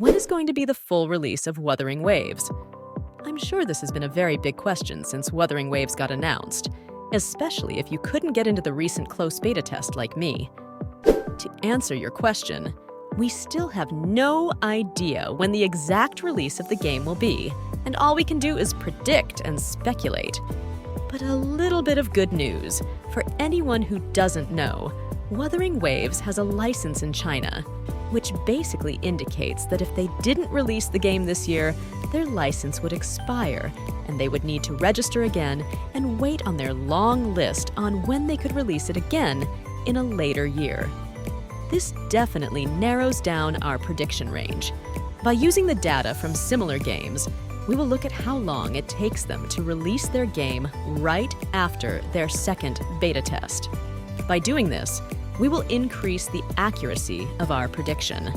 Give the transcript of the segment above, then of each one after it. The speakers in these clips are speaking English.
When is going to be the full release of Wuthering Waves? I'm sure this has been a very big question since Wuthering Waves got announced, especially if you couldn't get into the recent close beta test like me. To answer your question, we still have no idea when the exact release of the game will be, and all we can do is predict and speculate. But a little bit of good news. For anyone who doesn't know, Wuthering Waves has a license in China, which basically indicates that if they didn't release the game this year, their license would expire, and they would need to register again and wait on their long list on when they could release it again in a later year. This definitely narrows down our prediction range. By using the data from similar games, we will look at how long it takes them to release their game right after their second beta test. By doing this, we will increase the accuracy of our prediction.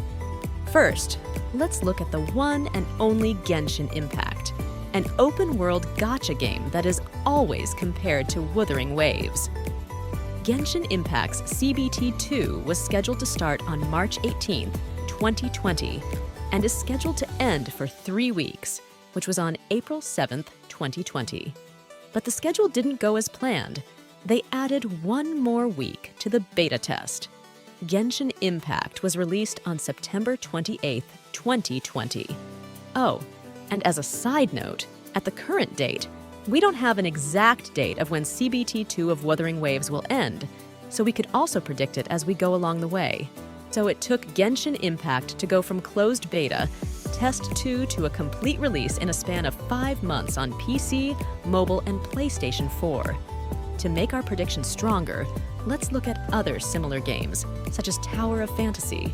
First, let's look at the one and only Genshin Impact, an open-world gacha game that is always compared to Wuthering Waves. Genshin Impact's CBT2 was scheduled to start on March 18, 2020, and is scheduled to end for 3 weeks, which was on April 7, 2020. But the schedule didn't go as planned. They added one more week to the beta test. Genshin Impact was released on September 28, 2020. Oh, and as a side note, at the current date, we don't have an exact date of when CBT2 of Wuthering Waves will end, so we could also predict it as we go along the way. So it took Genshin Impact to go from closed beta, Test 2 to a complete release in a span of 5 months on PC, mobile, and PlayStation 4. To make our prediction stronger, let's look at other similar games, such as Tower of Fantasy.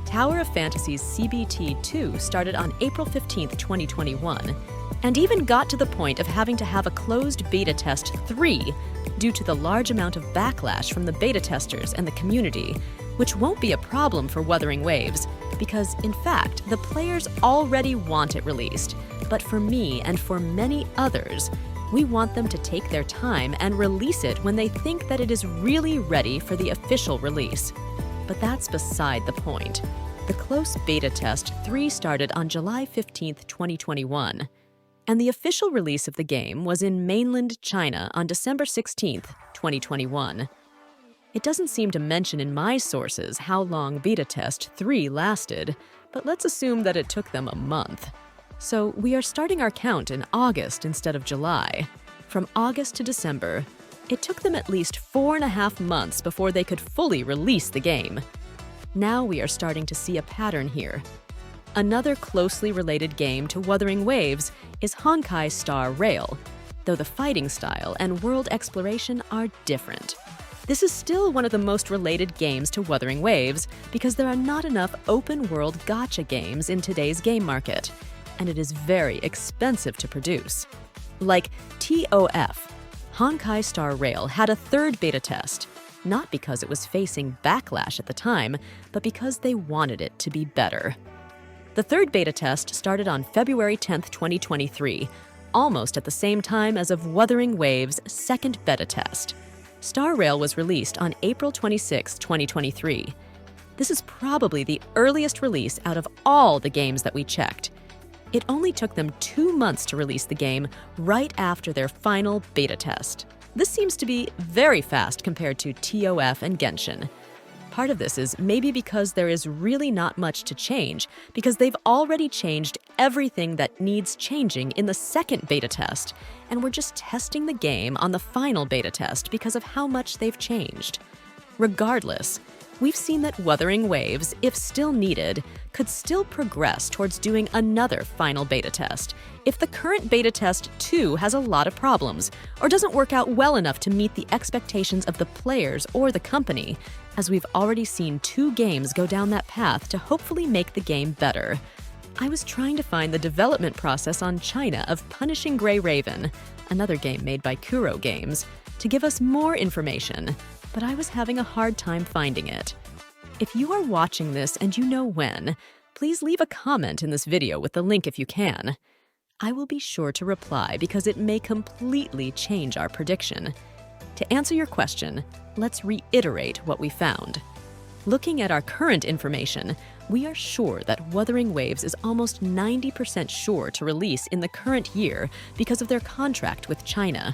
Tower of Fantasy's CBT2 started on April 15, 2021, and even got to the point of having to have a closed beta test 3 due to the large amount of backlash from the beta testers and the community, which won't be a problem for Wuthering Waves, because in fact, the players already want it released. But for me and for many others, we want them to take their time and release it when they think that it is really ready for the official release. But that's beside the point. The close beta test 3 started on July 15, 2021, and the official release of the game was in mainland China on December 16, 2021. It doesn't seem to mention in my sources how long beta test 3 lasted, but let's assume that it took them a month. So we are starting our count in August instead of July. From August to December, it took them at least 4.5 months before they could fully release the game. Now we are starting to see a pattern here. Another closely related game to Wuthering Waves is Honkai Star Rail, though the fighting style and world exploration are different. This is still one of the most related games to Wuthering Waves because there are not enough open-world gacha games in today's game market, and it is very expensive to produce. Like TOF, Honkai Star Rail had a third beta test, not because it was facing backlash at the time, but because they wanted it to be better. The third beta test started on February 10, 2023, almost at the same time as of Wuthering Waves' second beta test. Star Rail was released on April 26, 2023. This is probably the earliest release out of all the games that we checked. It only took them 2 months to release the game right after their final beta test. This seems to be very fast compared to TOF and Genshin. Part of this is maybe because there is really not much to change, because they've already changed everything that needs changing in the second beta test, and we're just testing the game on the final beta test because of how much they've changed. Regardless, we've seen that Wuthering Waves, if still needed, could still progress towards doing another final beta test if the current beta test 2 has a lot of problems or doesn't work out well enough to meet the expectations of the players or the company, as we've already seen 2 games go down that path to hopefully make the game better. I was trying to find the development process on China of Punishing Gray Raven, another game made by Kuro Games, to give us more information, but I was having a hard time finding it. If you are watching this and you know when, please leave a comment in this video with the link if you can. I will be sure to reply because it may completely change our prediction. To answer your question, let's reiterate what we found. Looking at our current information, We are sure that Wuthering Waves is almost 90% sure to release in the current year because of their contract with China.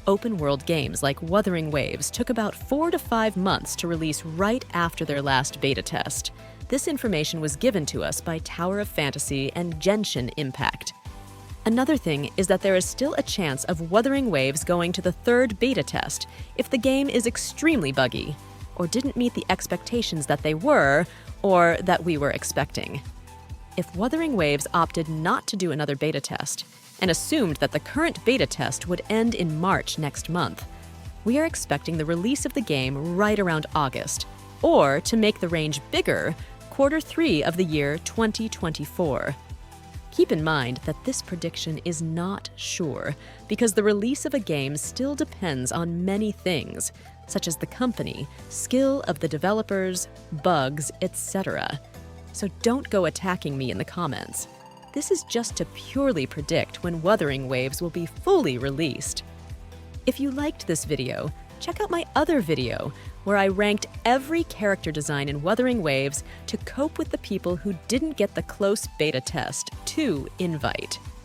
Open-world games like Wuthering Waves took about 4 to 5 months to release right after their last beta test. This information was given to us by Tower of Fantasy and Genshin Impact. Another thing is that there is still a chance of Wuthering Waves going to the third beta test if the game is extremely buggy, or didn't meet the expectations that they were, or that we were expecting. If Wuthering Waves opted not to do another beta test, and assumed that the current beta test would end in March next month, we are expecting the release of the game right around August, or to make the range bigger, Q3 of the year 2024. Keep in mind that this prediction is not sure, because the release of a game still depends on many things, such as the company, skill of the developers, bugs, etc. So don't go attacking me in the comments. This is just to purely predict when Wuthering Waves will be fully released. If you liked this video, check out my other video, where I ranked every character design in Wuthering Waves to cope with the people who didn't get the close beta test to invite.